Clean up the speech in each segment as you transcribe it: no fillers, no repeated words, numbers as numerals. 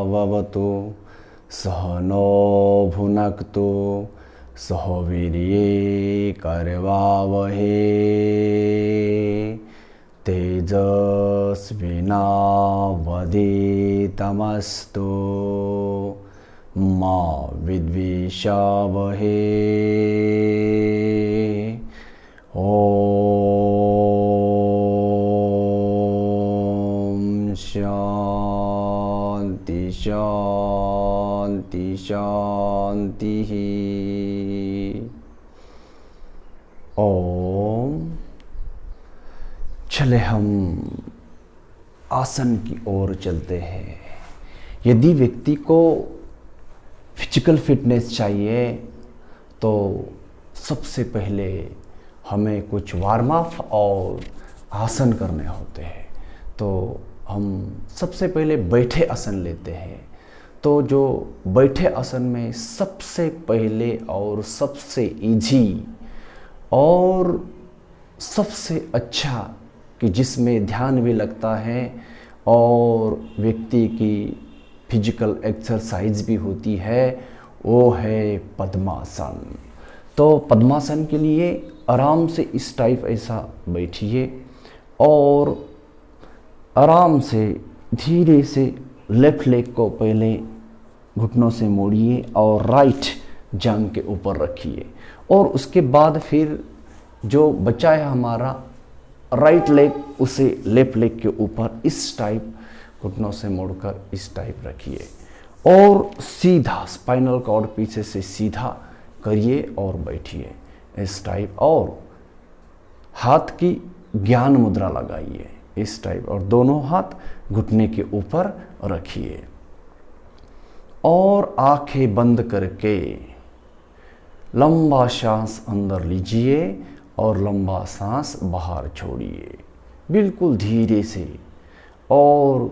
ववतु सहनो भुनक्तु सह वीर्ये करवावहे तेजस्विनावधीतमस्तु मा विद्विषावहे। ओम शांति शांति शांति। ओम। चले हम आसन की ओर चलते हैं। यदि व्यक्ति को फिजिकल फिटनेस चाहिए तो सबसे पहले हमें कुछ वार्म अप और आसन करने होते हैं। तो हम सबसे पहले बैठे आसन लेते हैं। तो जो बैठे आसन में सबसे पहले और सबसे इजी और सबसे अच्छा कि जिसमें ध्यान भी लगता है और व्यक्ति की फिजिकल एक्सरसाइज भी होती है, वो है पद्मासन। तो पद्मासन के लिए आराम से इस टाइप ऐसा बैठिए और आराम से धीरे से लेफ्ट लेग को पहले घुटनों से मोड़िए और राइट जांघ के ऊपर रखिए और उसके बाद फिर जो बचा है हमारा राइट लेग उसे लेफ्ट लेग के ऊपर इस टाइप घुटनों से मोड़कर इस टाइप रखिए और सीधा स्पाइनल कॉर्ड पीछे से सीधा करिए और बैठिए इस टाइप और हाथ की ज्ञान मुद्रा लगाइए इस टाइप और दोनों हाथ घुटने के ऊपर रखिए और आंखें बंद करके लंबा सांस अंदर लीजिए और लंबा सांस बाहर छोड़िए बिल्कुल धीरे से और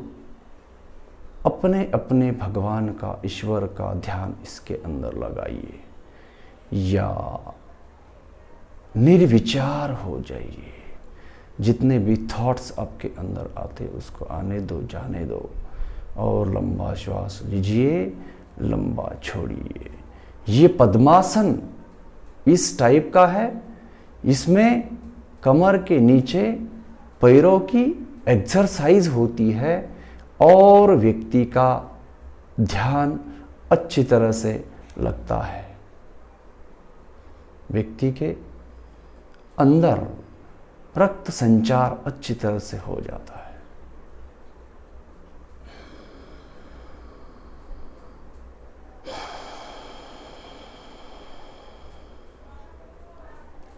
अपने अपने भगवान का ईश्वर का ध्यान इसके अंदर लगाइए या निर्विचार हो जाइए। जितने भी थॉट्स आपके अंदर आते उसको आने दो, जाने दो और लंबा श्वास लीजिए, लंबा छोड़िए। ये पद्मासन इस टाइप का है। इसमें कमर के नीचे पैरों की एक्सरसाइज होती है और व्यक्ति का ध्यान अच्छी तरह से लगता है। व्यक्ति के अंदर रक्त संचार अच्छी तरह से हो जाता है।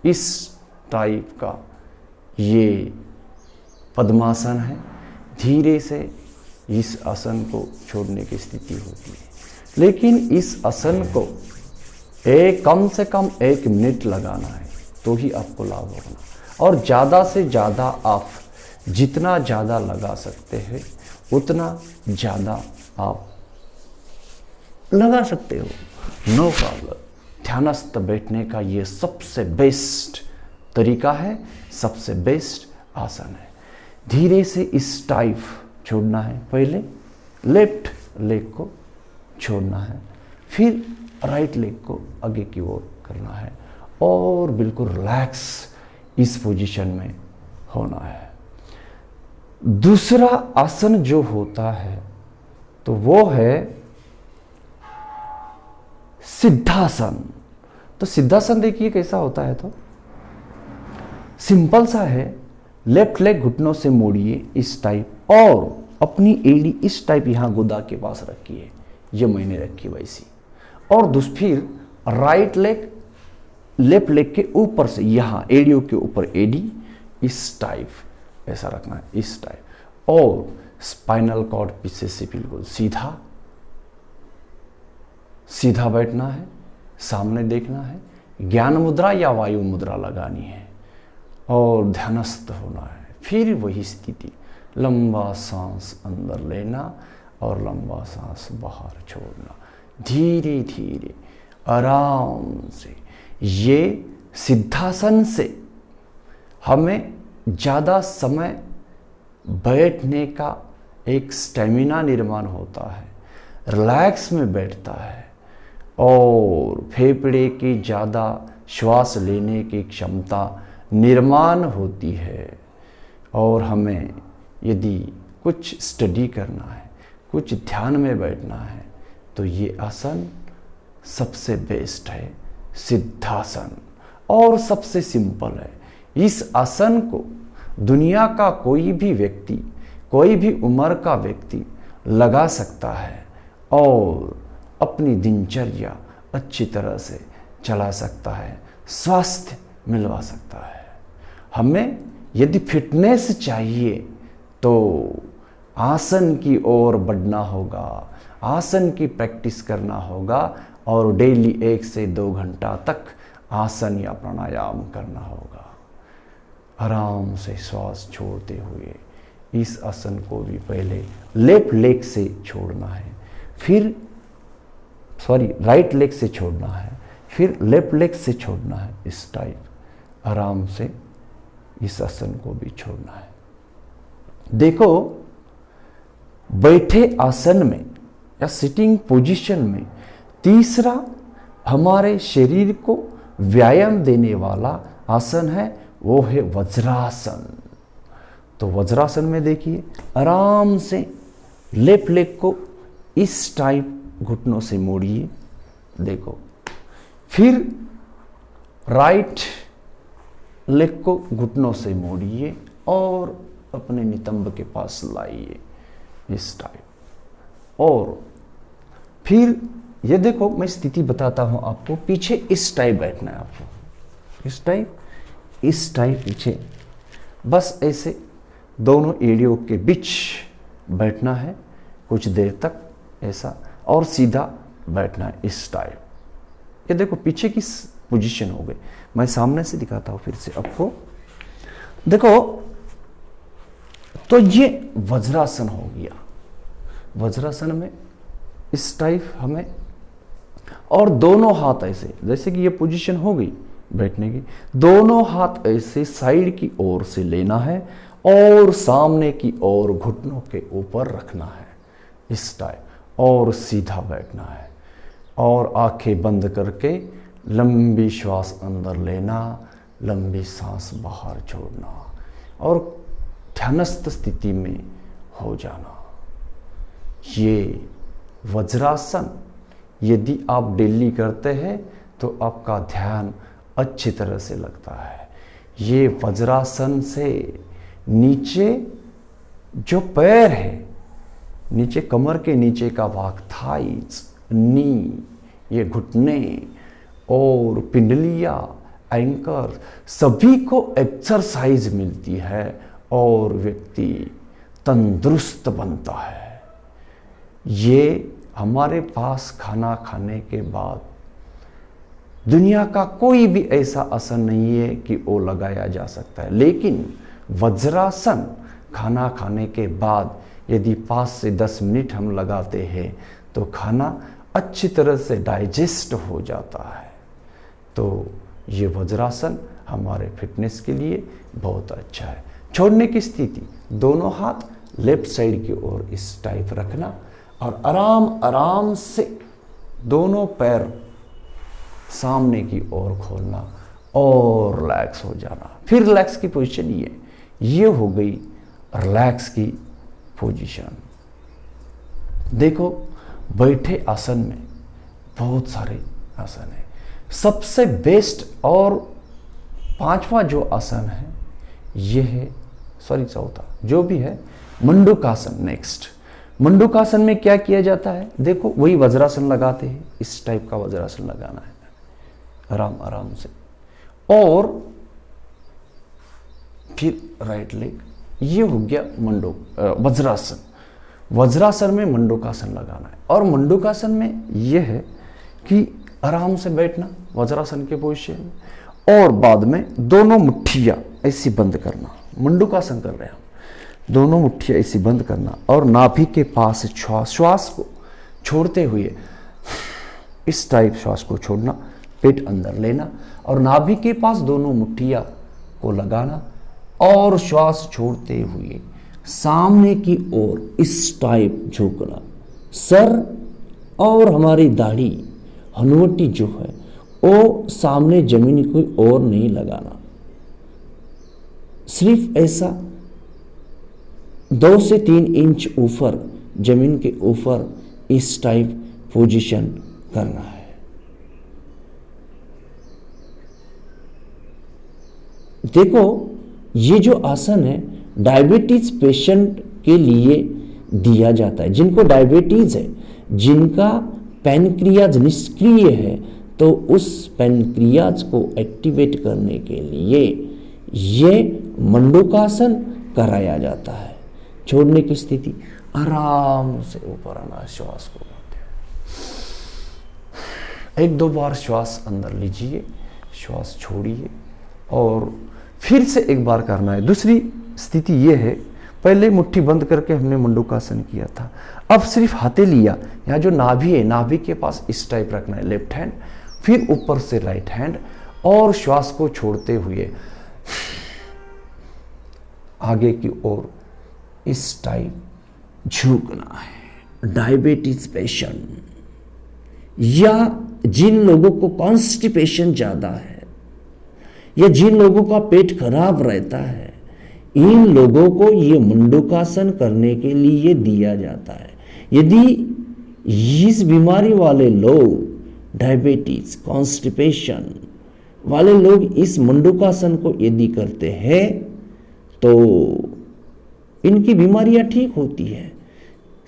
इस टाइप का ये पद्मासन है। धीरे से इस आसन को छोड़ने की स्थिति होती है, लेकिन इस आसन को कम से कम 1 मिनट लगाना है तो ही आपको लाभ होगा और ज़्यादा से ज़्यादा आप जितना ज़्यादा लगा सकते हैं उतना ज़्यादा आप लगा सकते हो, नो प्रॉब्लम। ध्यानस्थ बैठने का ये सबसे बेस्ट तरीका है, सबसे बेस्ट आसन है। धीरे से इस टाइप छोड़ना है। पहले लेफ्ट लेग को छोड़ना है, फिर राइट लेग को आगे की ओर करना है और बिल्कुल रिलैक्स इस पोजीशन में होना है। दूसरा आसन जो होता है तो वो है सिद्धासन। तो सिद्धासन देखिए कैसा होता है। तो सिंपल सा है। लेफ्ट लेग घुटनों से मोड़िए इस टाइप और अपनी एड़ी इस टाइप यहां गुदा के पास रखिए, ये मैंने रखी वैसी। और फिर राइट लेग लेफ्ट लेग के ऊपर से यहां एड़ियों के ऊपर एड़ी इस टाइप ऐसा रखना है, इस टाइप। और स्पाइनल कॉर्ड पीछे से बिल्कुल सीधा सीधा बैठना है, सामने देखना है, ज्ञान मुद्रा या वायु मुद्रा लगानी है और ध्यानस्थ होना है। फिर वही स्थिति, लंबा सांस अंदर लेना और लंबा सांस बाहर छोड़ना, धीरे धीरे आराम से। ये सिद्धासन से हमें ज़्यादा समय बैठने का एक स्टेमिना निर्माण होता है। रिलैक्स में बैठता है और फेफड़े की ज़्यादा श्वास लेने की क्षमता निर्माण होती है। और हमें यदि कुछ स्टडी करना है, कुछ ध्यान में बैठना है, तो ये आसन सबसे बेस्ट है, सिद्धासन, और सबसे सिंपल है। इस आसन को दुनिया का कोई भी व्यक्ति, कोई भी उम्र का व्यक्ति लगा सकता है और अपनी दिनचर्या अच्छी तरह से चला सकता है, स्वास्थ्य मिलवा सकता है। हमें यदि फिटनेस चाहिए तो आसन की ओर बढ़ना होगा, आसन की प्रैक्टिस करना होगा और डेली 1 से 2 घंटा तक आसन या प्राणायाम करना होगा। आराम से श्वास छोड़ते हुए इस आसन को भी पहले लेफ्ट लेग से छोड़ना है, फिर राइट लेग से छोड़ना है, फिर लेफ्ट लेग से छोड़ना है। इस टाइप आराम से इस आसन को भी छोड़ना है। देखो, बैठे आसन में या सिटिंग पोजीशन में तीसरा हमारे शरीर को व्यायाम देने वाला आसन है, वो है वज्रासन। तो वज्रासन में देखिए, आराम से लेफ्ट लेग को इस टाइप घुटनों से मोड़िए, देखो, फिर राइट लेग को घुटनों से मोड़िए और अपने नितंब के पास लाइए इस टाइप। और फिर ये देखो, मैं स्थिति बताता हूं आपको, पीछे इस टाइप बैठना है आपको, इस टाइप पीछे, बस ऐसे दोनों एड़ियों के बीच बैठना है कुछ देर तक ऐसा, और सीधा बैठना है इस टाइप। ये देखो पीछे की पोजीशन हो गई। मैं सामने से दिखाता हूं फिर से आपको, देखो, तो ये वज्रासन हो गया। वज्रासन में इस टाइप हमें, और दोनों हाथ ऐसे, जैसे कि ये पोजीशन हो गई बैठने की, दोनों हाथ ऐसे साइड की ओर से लेना है और सामने की ओर घुटनों के ऊपर रखना है इस टाइप, और सीधा बैठना है और आंखें बंद करके लंबी श्वास अंदर लेना, लंबी सांस बाहर छोड़ना और ध्यानस्थ स्थिति में हो जाना। ये वज्रासन यदि आप डेली करते हैं तो आपका ध्यान अच्छी तरह से लगता है। ये वज्रासन से नीचे जो पैर है, नीचे कमर के नीचे का भाग, थाइज, नी, ये घुटने और पिंडलिया, एंकर, सभी को एक्सरसाइज मिलती है और व्यक्ति तंदुरुस्त बनता है। ये हमारे पास खाना खाने के बाद दुनिया का कोई भी ऐसा आसन नहीं है कि वो लगाया जा सकता है, लेकिन वज्रासन खाना खाने के बाद यदि 5 से 10 मिनट हम लगाते हैं तो खाना अच्छी तरह से डाइजेस्ट हो जाता है। तो ये वज्रासन हमारे फिटनेस के लिए बहुत अच्छा है। छोड़ने की स्थिति, दोनों हाथ लेफ्ट साइड की ओर इस टाइप रखना और आराम आराम से दोनों पैर सामने की ओर खोलना और रिलैक्स हो जाना। फिर रिलैक्स की पोजीशन ये हो गई रिलैक्स की पोजीशन। देखो, बैठे आसन में बहुत सारे आसन है, सबसे बेस्ट और 5वां जो आसन है ये है, चौथा जो भी है, मंडूकासन। नेक्स्ट, मंडूकासन में क्या किया जाता है, देखो वही वज्रासन लगाते हैं, इस टाइप का वज्रासन लगाना है आराम आराम से, और फिर राइट लेग। ये हो गया वज्रासन। वज्रासन में मंडूकासन लगाना है, और मंडूकासन में यह है कि आराम से बैठना वज्रासन के पोजीशन में, और बाद में दोनों मुट्ठियां ऐसी बंद करना। मंडूकासन कर रहे हैं हम, दोनों मुट्ठियां ऐसी बंद करना और नाभि के पास श्वास को छोड़ते हुए इस टाइप श्वास को छोड़ना, पेट अंदर लेना और नाभि के पास दोनों मुट्ठियां को लगाना और श्वास छोड़ते हुए सामने की ओर इस टाइप झुकना, सर और हमारी दाढ़ी हनुवटी जो है वो सामने जमीन कोई और नहीं लगाना, सिर्फ ऐसा 2 से 3 इंच ऊपर जमीन के ऊपर इस टाइप पोजीशन करना है। देखो ये जो आसन है डायबिटीज पेशेंट के लिए दिया जाता है। जिनको डायबिटीज है, जिनका पैनक्रियाज निष्क्रिय है, तो उस पैनक्रियाज को एक्टिवेट करने के लिए ये मंडूकासन कराया जाता है। छोड़ने की स्थिति, आराम से ऊपर आना, श्वास को 1-2 बार श्वास अंदर लीजिए, श्वास छोड़िए और फिर से एक बार करना है। दूसरी स्थिति ये है, पहले मुट्ठी बंद करके हमने मंडूकासन किया था, अब सिर्फ हथेलियां, यहाँ जो नाभि है, नाभि के पास इस टाइप रखना है लेफ्ट हैंड, फिर ऊपर से राइट हैंड और श्वास को छोड़ते हुए आगे की ओर इस टाइप झुकना है। डायबिटीज पेशेंट या जिन लोगों को कॉन्स्टिपेशन ज्यादा है या जिन लोगों का पेट खराब रहता है, इन लोगों को ये मंडूकासन करने के लिए दिया जाता है। यदि इस बीमारी वाले लोग, डायबिटीज, कॉन्स्टिपेशन वाले लोग इस मंडूकासन को यदि करते हैं तो इनकी बीमारियां ठीक होती है।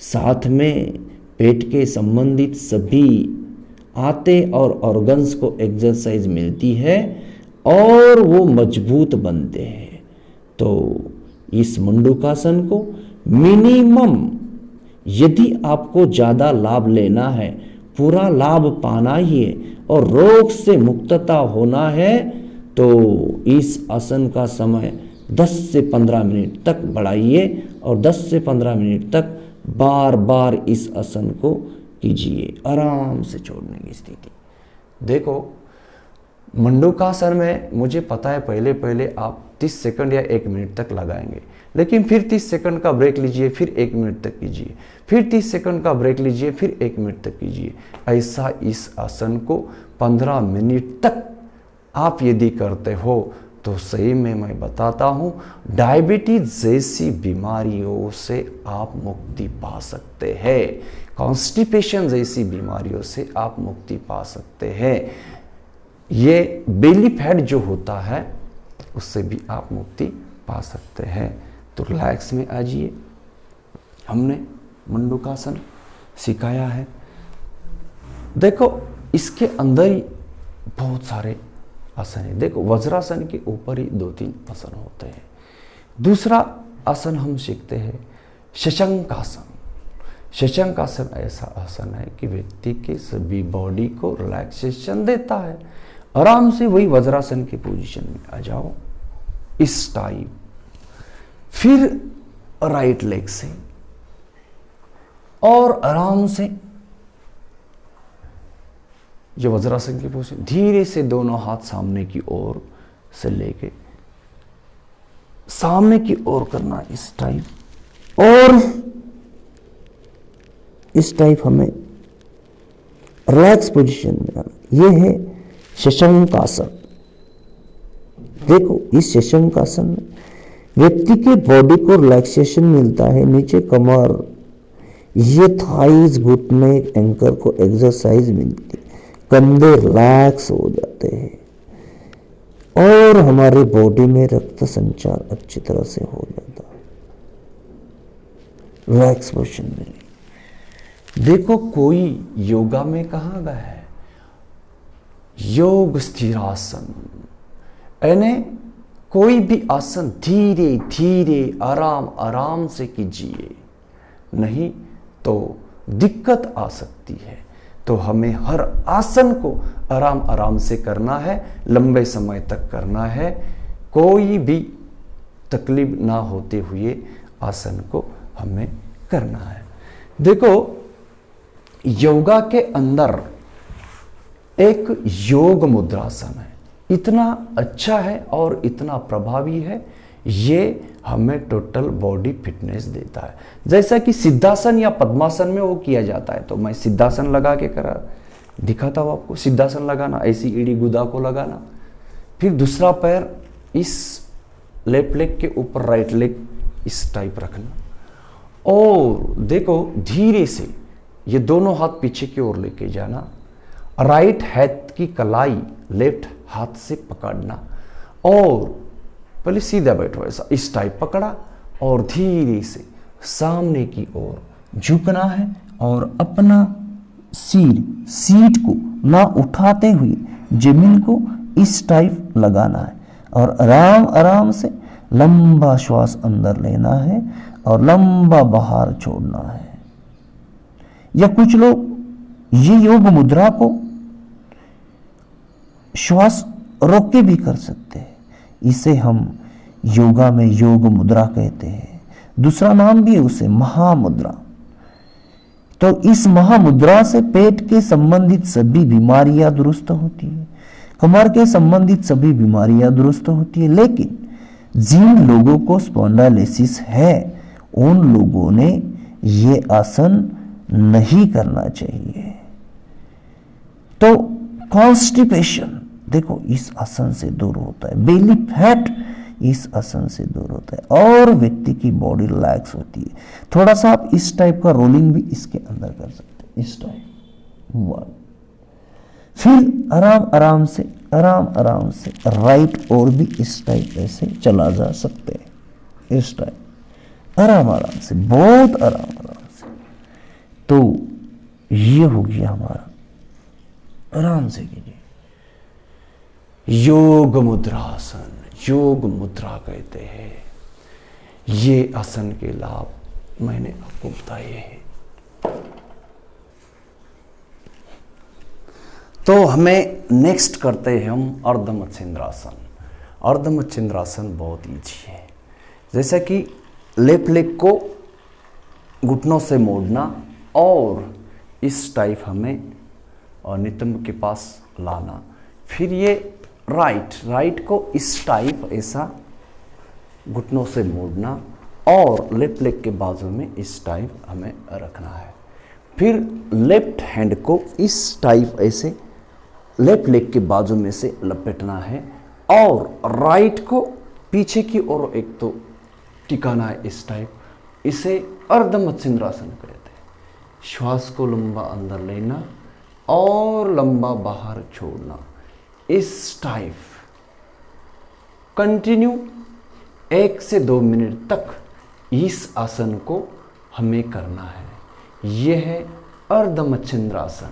साथ में पेट के संबंधित सभी आते और ऑर्गन्स को एक्सरसाइज मिलती है और वो मजबूत बनते हैं। तो इस मंडूकासन को मिनिमम, यदि आपको ज़्यादा लाभ लेना है, पूरा लाभ पाना ही है और रोग से मुक्तता होना है, तो इस आसन का समय 10 से 15 मिनट तक बढ़ाइए और 10 से 15 मिनट तक बार बार इस आसन को कीजिए। आराम से छोड़ने की स्थिति। देखो मंडूकासन में मुझे पता है पहले पहले आप 30 सेकंड या 1 मिनट तक लगाएंगे, लेकिन फिर 30 सेकंड का ब्रेक लीजिए, फिर 1 मिनट तक कीजिए, फिर 30 सेकंड का ब्रेक लीजिए, फिर 1 मिनट तक कीजिए। ऐसा इस आसन को 15 मिनट तक आप यदि करते हो तो सही में मैं बताता हूँ, डायबिटीज जैसी बीमारियों से आप मुक्ति पा सकते हैं, कॉन्स्टिपेशन जैसी बीमारियों से आप मुक्ति पा सकते हैं, ये बेली फैट जो होता है उससे भी आप मुक्ति पा सकते हैं। तो रिलैक्स में आ जाइए। हमने मंडूकासन सिखाया है। देखो इसके अंदर ही बहुत सारे आसन है। देखो वज्रासन के ऊपर ही 2-3 आसन होते हैं। दूसरा आसन हम सीखते हैं शशंकासन। शशंकासन ऐसा आसन है कि व्यक्ति के सभी बॉडी को रिलैक्सेशन देता है। आराम से वही वज्रासन की पोजीशन में आ जाओ, इस टाइप। फिर राइट लेग से और आराम से जो वज्रासन की पोजीशन, धीरे से दोनों हाथ सामने की ओर से लेके सामने की ओर करना, इस टाइप। और इस टाइप हमें रिलैक्स पोजीशन में आना। यह है शशंकासन। देखो इस शशंकासन में व्यक्ति के बॉडी को रिलैक्सेशन मिलता है। नीचे कमर, ये थाइज, घुटने, एंकर को एक्सरसाइज मिलती है, कंधे रिलैक्स हो जाते हैं और हमारे बॉडी में रक्त संचार अच्छी तरह से हो जाता है। रिलैक्स पोजीशन में। देखो कोई योगा में कहा गया है योग स्थिरासन, यानी कोई भी आसन धीरे धीरे आराम आराम से कीजिए, नहीं तो दिक्कत आ सकती है। तो हमें हर आसन को आराम आराम से करना है, लंबे समय तक करना है, कोई भी तकलीफ ना होते हुए आसन को हमें करना है। देखो योगा के अंदर एक योग मुद्रासन है, इतना अच्छा है और इतना प्रभावी है। ये हमें टोटल बॉडी फिटनेस देता है। जैसा कि सिद्धासन या पद्मासन में वो किया जाता है, तो मैं सिद्धासन लगा के करा दिखाता हूँ आपको। सिद्धासन लगाना, ऐसी एड़ी गुदा को लगाना, फिर दूसरा पैर इस लेफ्ट लेग के ऊपर राइट लेग इस टाइप रखना, और देखो धीरे से ये दोनों हाथ पीछे की ओर लेके जाना, राइट हाथ की कलाई लेफ्ट हाथ से पकड़ना, और पहले सीधा बैठो ऐसा, इस टाइप पकड़ा और धीरे से सामने की ओर झुकना है, और अपना सिर सीट को ना उठाते हुए जमीन को इस टाइप लगाना है, और आराम आराम से लंबा श्वास अंदर लेना है और लंबा बाहर छोड़ना है। या कुछ लोग ये योग मुद्रा को श्वास रोक के भी कर सकते हैं, इसे हम योगा में योग मुद्रा कहते हैं। दूसरा नाम भी है उसे महामुद्रा। तो इस महामुद्रा से पेट के संबंधित सभी बीमारियां दुरुस्त होती है, कमर के संबंधित सभी बीमारियां दुरुस्त होती है। लेकिन जिन लोगों को स्पॉन्डाइलिसिस है उन लोगों ने ये आसन नहीं करना चाहिए। तो कॉन्स्टिपेशन देखो इस आसन से दूर होता है, बेली फैट इस आसन से दूर होता है, और व्यक्ति की बॉडी रिलैक्स होती है। थोड़ा सा आप इस टाइप का रोलिंग भी इसके अंदर कर सकते हैं, इस टाइप 1। फिर आराम आराम से राइट और भी इस टाइप ऐसे चला जा सकते हैं, इस टाइप आराम से, बहुत आराम से। तो ये हो गया हमारा, आराम से कीजिए योग मुद्रासन। योग मुद्रा कहते हैं। ये आसन के लाभ मैंने आपको बताए हैं। तो हमें नेक्स्ट करते हैं हम अर्ध मत्स्येंद्रासन। अर्ध मत्स्येंद्रासन बहुत ईजी है। जैसा कि लेफ्ट लेग को घुटनों से मोड़ना और इस टाइप हमें और नितंब के पास लाना, फिर ये राइट को इस टाइप ऐसा घुटनों से मोड़ना और लेफ्ट लेग के बाजू में इस टाइप हमें रखना है। फिर लेफ्ट हैंड को इस टाइप ऐसे लेफ्ट लेग के बाजू में से लपेटना है, और राइट को पीछे की ओर एक तो टिकाना है इस टाइप। इसे अर्ध मत्स्येंद्रासन कहते हैं। श्वास को लंबा अंदर लेना और लंबा बाहर छोड़ना, इस टाइप कंटिन्यू 1 से 2 मिनट तक इस आसन को हमें करना है। यह है अर्ध मत्स्येंद्रासन।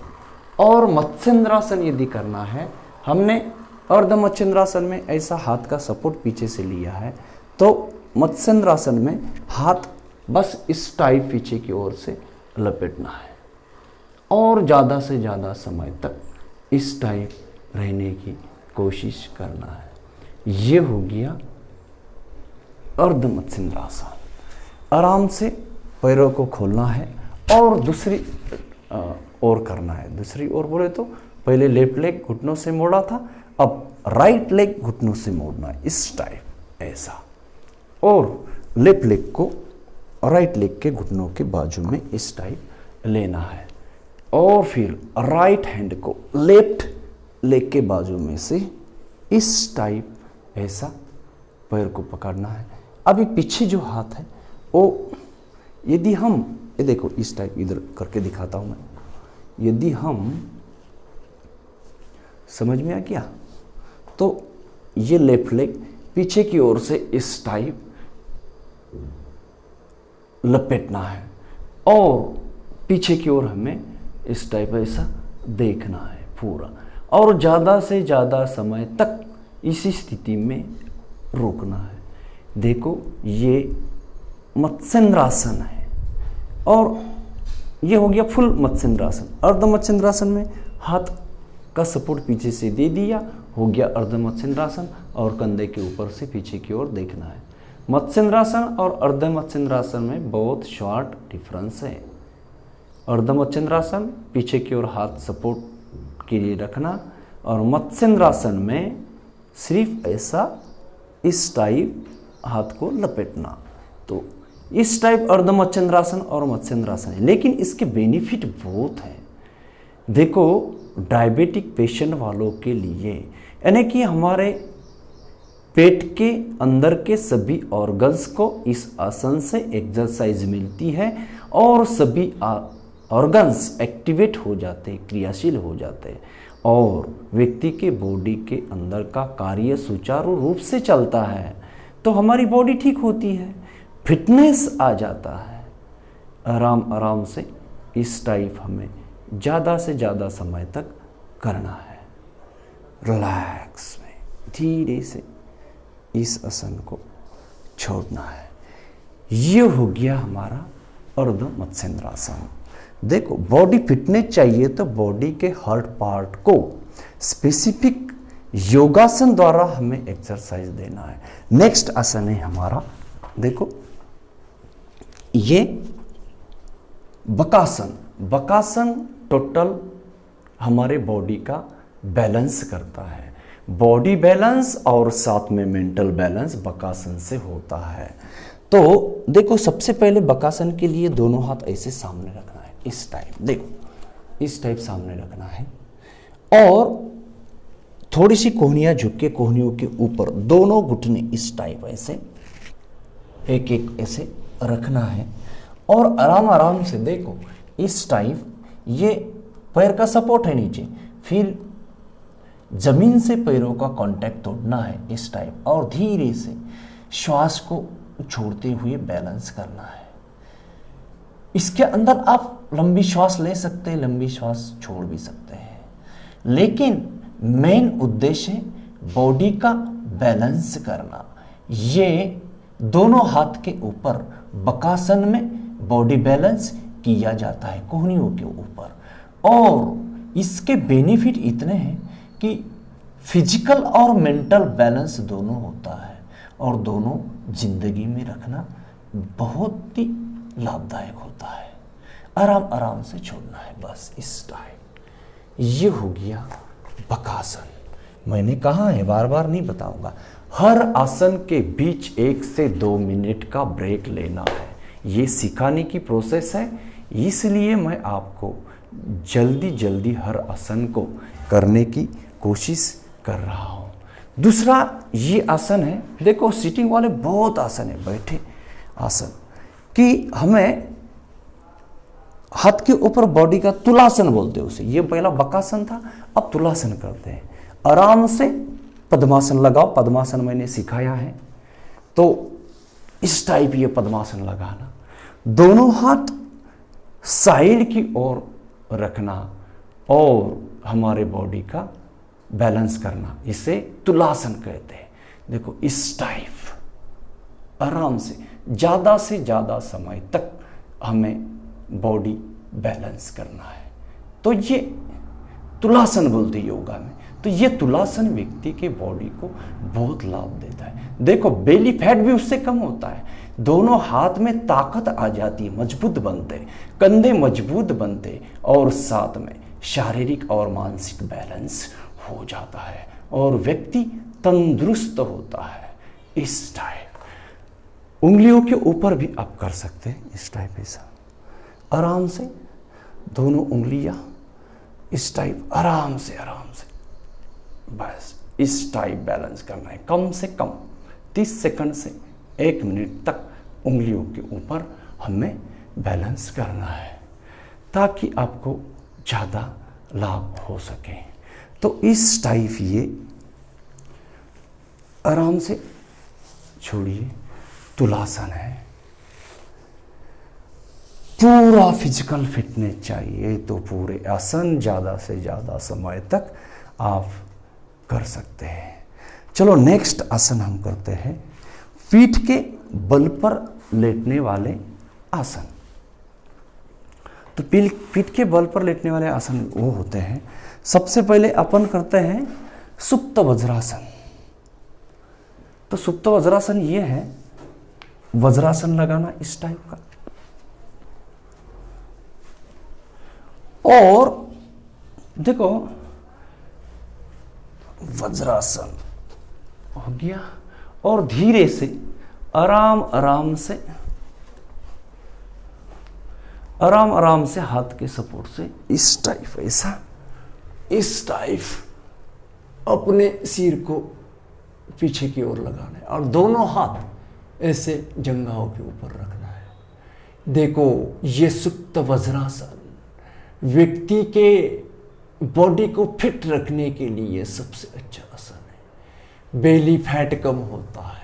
और मत्स्येंद्रासन यदि करना है, हमने अर्ध मत्स्येंद्रासन में ऐसा हाथ का सपोर्ट पीछे से लिया है, तो मत्स्येंद्रासन में हाथ बस इस टाइप पीछे की ओर से लपेटना है और ज़्यादा से ज़्यादा समय तक इस टाइप रहने की कोशिश करना है। ये हो गया अर्ध मत्स्येंद्रासन। आराम से पैरों को खोलना है और दूसरी ओर करना है। दूसरी ओर बोले तो पहले लेफ्ट लेग घुटनों से मोड़ा था, अब राइट लेग घुटनों से मोड़ना है इस टाइप ऐसा, और लेफ्ट लेग को राइट लेग के घुटनों के बाजू में इस टाइप लेना है, और फिर राइट हैंड को लेफ्ट लेग के बाजू में से इस टाइप ऐसा पैर को पकड़ना है। अभी पीछे जो हाथ है वो यदि हम ये देखो इस टाइप इधर करके दिखाता हूं मैं, यदि हम समझ में आ गया तो ये लेफ्ट लेग पीछे की ओर से इस टाइप लपेटना है और पीछे की ओर हमें इस टाइप ऐसा देखना है पूरा, और ज़्यादा से ज़्यादा समय तक इसी स्थिति में रोकना है। देखो ये मत्स्येंद्रासन है और ये हो गया फुल मत्स्येंद्रासन। अर्ध मत्स्येंद्रासन में हाथ का सपोर्ट पीछे से दे दिया, हो गया अर्ध मत्स्येंद्रासन, और कंधे के ऊपर से पीछे की ओर देखना है। मत्स्येंद्रासन और अर्ध मत्स्येंद्रासन में बहुत शॉर्ट डिफरेंस है। अर्ध मत्स्येंद्रासन पीछे की ओर हाथ सपोर्ट के लिए रखना, और मत्स्येंद्रासन में सिर्फ ऐसा इस टाइप हाथ को लपेटना। तो इस टाइप अर्ध मत्स्येंद्रासन और मत्स्येंद्रासन है, लेकिन इसके बेनिफिट बहुत हैं। देखो, डायबिटिक पेशेंट वालों के लिए, यानी कि हमारे पेट के अंदर के सभी ऑर्गन्स को इस आसन से एक्सरसाइज मिलती है और सभी ऑर्गन्स एक्टिवेट हो जाते हैं, क्रियाशील हो जाते हैं और व्यक्ति के बॉडी के अंदर का कार्य सुचारू रूप से चलता है। तो हमारी बॉडी ठीक होती है, फिटनेस आ जाता है। आराम आराम से इस टाइप हमें ज़्यादा से ज़्यादा समय तक करना है। रिलैक्स में धीरे से इस आसन को छोड़ना है। ये हो गया हमारा अर्ध मत्स्येंद्रासन। देखो, बॉडी फिटनेस चाहिए तो बॉडी के हर पार्ट को स्पेसिफिक योगासन द्वारा हमें एक्सरसाइज देना है। नेक्स्ट आसन है हमारा, देखो ये बकासन। बकासन टोटल हमारे बॉडी का बैलेंस करता है। बॉडी बैलेंस और साथ में मेंटल बैलेंस बकासन से होता है। तो देखो, सबसे पहले बकासन के लिए दोनों हाथ ऐसे सामने रखना है, इस टाइप। देखो, इस टाइप सामने रखना है और थोड़ी सी कोहनियां झुक के कोहनियों के ऊपर दोनों घुटने इस टाइप ऐसे एक एक ऐसे रखना है और आराम आराम से देखो इस टाइप। ये पैर का सपोर्ट है नीचे, फिर जमीन से पैरों का कांटेक्ट तोड़ना है इस टाइप और धीरे से श्वास को छोड़ते हुए बैलेंस करना है। इसके अंदर आप लंबी श्वास ले सकते हैं, लंबी श्वास छोड़ भी सकते हैं, लेकिन मेन उद्देश्य है बॉडी का बैलेंस करना। ये दोनों हाथ के ऊपर बकासन में बॉडी बैलेंस किया जाता है कोहनियों के ऊपर, और इसके बेनिफिट इतने हैं कि फिजिकल और मेंटल बैलेंस दोनों होता है और दोनों जिंदगी में रखना बहुत ही लाभदायक होता है। आराम आराम से छोड़ना है, बस इस टाइप। ये हो गया बकासन। मैंने कहा है, बार बार नहीं बताऊंगा, हर आसन के बीच 1 से 2 मिनट का ब्रेक लेना है। ये सिखाने की प्रोसेस है, इसलिए मैं आपको जल्दी जल्दी हर आसन को करने की कोशिश कर रहा हूँ। दूसरा ये आसन है, देखो सिटिंग वाले बहुत आसन है, बैठे आसन कि हमें हाथ के ऊपर बॉडी का तुलासन बोलते हैं उसे। ये पहला बकासन था, अब तुलासन करते हैं। आराम से पद्मासन लगाओ, पद्मासन मैंने सिखाया है, तो इस टाइप ये पद्मासन लगाना, दोनों हाथ साइड की ओर रखना और हमारे बॉडी का बैलेंस करना, इसे तुलासन कहते हैं। देखो इस टाइप आराम से ज़्यादा समय तक हमें बॉडी बैलेंस करना है, तो ये तुलासन बोलते हैं योगा में। तो ये तुलासन व्यक्ति के बॉडी को बहुत लाभ देता है। देखो बेली फैट भी उससे कम होता है, दोनों हाथ में ताकत आ जाती है, मजबूत बनते, कंधे मजबूत बनते और साथ में शारीरिक और मानसिक बैलेंस हो जाता है और व्यक्ति तंदुरुस्त होता है। इस टाइप उंगलियों के ऊपर भी आप कर सकते हैं, इस टाइप ऐसा आराम से दोनों उंगलियां इस टाइप आराम से बस इस टाइप बैलेंस करना है। कम से कम 30 सेकंड से 1 मिनट तक उंगलियों के ऊपर हमें बैलेंस करना है ताकि आपको ज़्यादा लाभ हो सके। तो इस टाइप ये आराम से छोड़िए, तुलासन है। पूरा फिजिकल फिटनेस चाहिए तो पूरे आसन ज़्यादा से ज़्यादा समय तक आप कर सकते हैं। चलो नेक्स्ट आसन हम करते हैं, पीठ के बल पर लेटने वाले आसन। तो पीठ के बल पर लेटने वाले आसन वो होते हैं, सबसे पहले अपन करते हैं सुप्त वज्रासन। तो सुप्त वज्रासन ये है, वज्रासन लगाना इस टाइप का, और देखो वज्रासन हो गया और धीरे से आराम आराम से हाथ के सपोर्ट से इस टाइप, ऐसा इस टाइप अपने सिर को पीछे की ओर लगाना है और दोनों हाथ ऐसे जंघाओं के ऊपर रखना है। देखो, ये सुप्त वज्रासन व्यक्ति के बॉडी को फिट रखने के लिए सबसे अच्छा आसन है। बेली फैट कम होता है,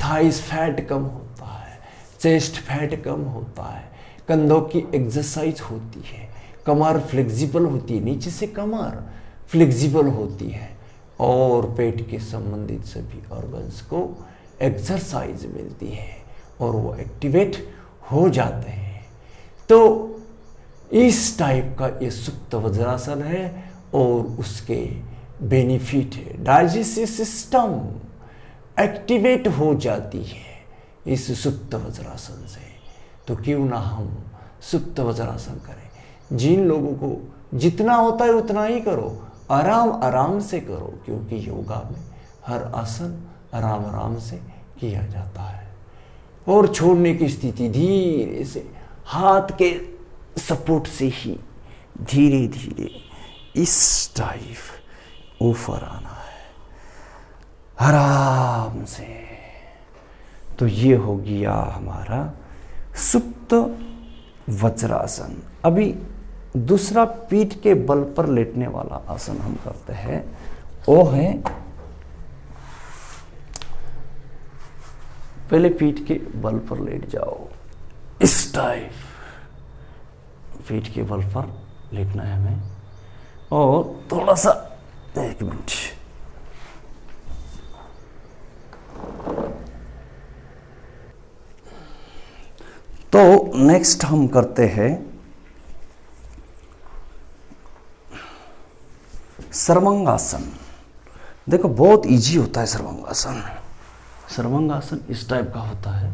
थाइस फैट कम होता है, चेस्ट फैट कम होता है, कंधों की एक्सरसाइज होती है, कमर फ्लेक्सिबल होती है, नीचे से कमर फ्लेक्सिबल होती है और पेट के संबंधित सभी ऑर्गन्स को एक्सरसाइज मिलती है और वो एक्टिवेट हो जाते हैं। तो इस टाइप का ये सुप्त वज्रासन है और उसके बेनिफिट है। डाइजेस्टिव सिस्टम एक्टिवेट हो जाती है इस सुप्त वज्रासन से। तो क्यों ना हम सुप्त वज्रासन करें। जिन लोगों को जितना होता है उतना ही करो, आराम आराम से करो, क्योंकि योगा में हर आसन आराम आराम से किया जाता है। और छोड़ने की स्थिति धीरे से हाथ के सपोर्ट से ही धीरे धीरे इस टाइप ऊपर आना है आराम से। तो ये हो गया हमारा सुप्त वज्रासन। अभी दूसरा पीठ के बल पर लेटने वाला आसन हम करते हैं, वो है, पहले पीठ के बल पर लेट जाओ, इस टाइप पीठ के बल पर लेटना है हमें। और थोड़ा सा, एक मिनट, तो नेक्स्ट हम करते हैं सर्वांगासन। देखो, बहुत इजी होता है सर्वांगासन। सर्वांगासन इस टाइप का होता है,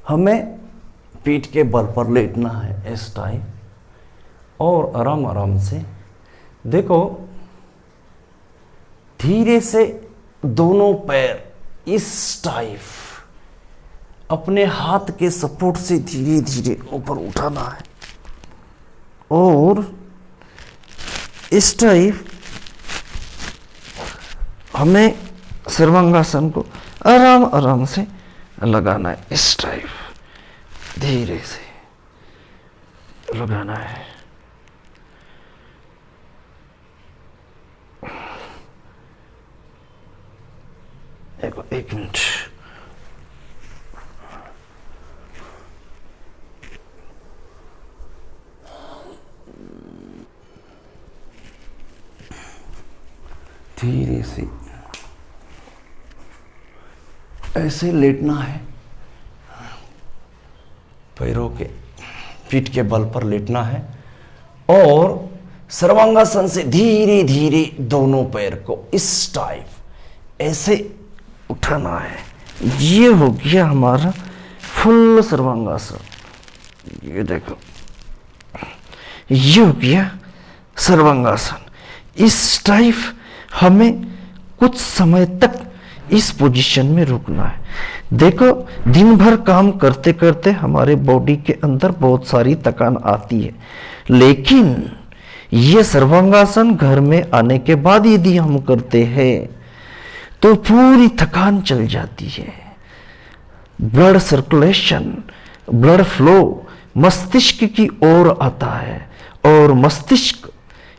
हमें पीठ के बल पर लेटना है इस टाइप और आराम आराम से। देखो, धीरे से दोनों पैर इस टाइप अपने हाथ के सपोर्ट से धीरे धीरे ऊपर उठाना है और इस टाइप हमें सर्वांगासन को आराम आराम से लगाना है। इस टाइप धीरे से लगाना है। एक मिनट, धीरे से ऐसे लेटना है, पैरों के पीठ के बल पर लेटना है और सर्वांगासन से धीरे धीरे दोनों पैर को इस टाइप ऐसे उठाना है। ये हो गया हमारा फुल सर्वांगासन। ये देखो, ये हो गया सर्वांगासन। इस टाइप हमें कुछ समय तक इस पोजीशन में रुकना है। देखो, दिन भर काम करते करते हमारे बॉडी के अंदर बहुत सारी थकान आती है, लेकिन ये सर्वांगासन घर में आने के बाद यदि हम करते हैं तो पूरी थकान चल जाती है। ब्लड सर्कुलेशन, ब्लड फ्लो मस्तिष्क की ओर आता है और मस्तिष्क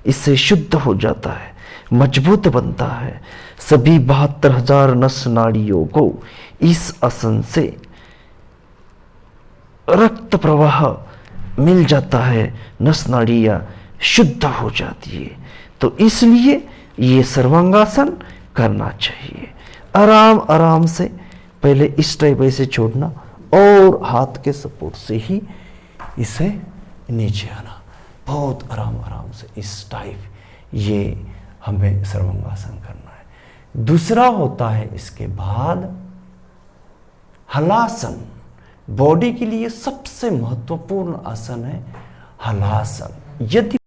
इससे शुद्ध हो जाता है, मजबूत बनता है। सभी 72,000 नस नाड़ियों को इस आसन से रक्त प्रवाह मिल जाता है, नस नाड़ियां शुद्ध हो जाती है। तो इसलिए ये सर्वांगासन करना चाहिए। आराम आराम से पहले इस टाइप ऐसे छोड़ना और हाथ के सपोर्ट से ही इसे नीचे आना, बहुत आराम आराम से इस टाइप। ये हमें सर्वांगासन करना है। दूसरा होता है इसके बाद हलासन। बॉडी के लिए सबसे महत्वपूर्ण आसन है हलासन। यदि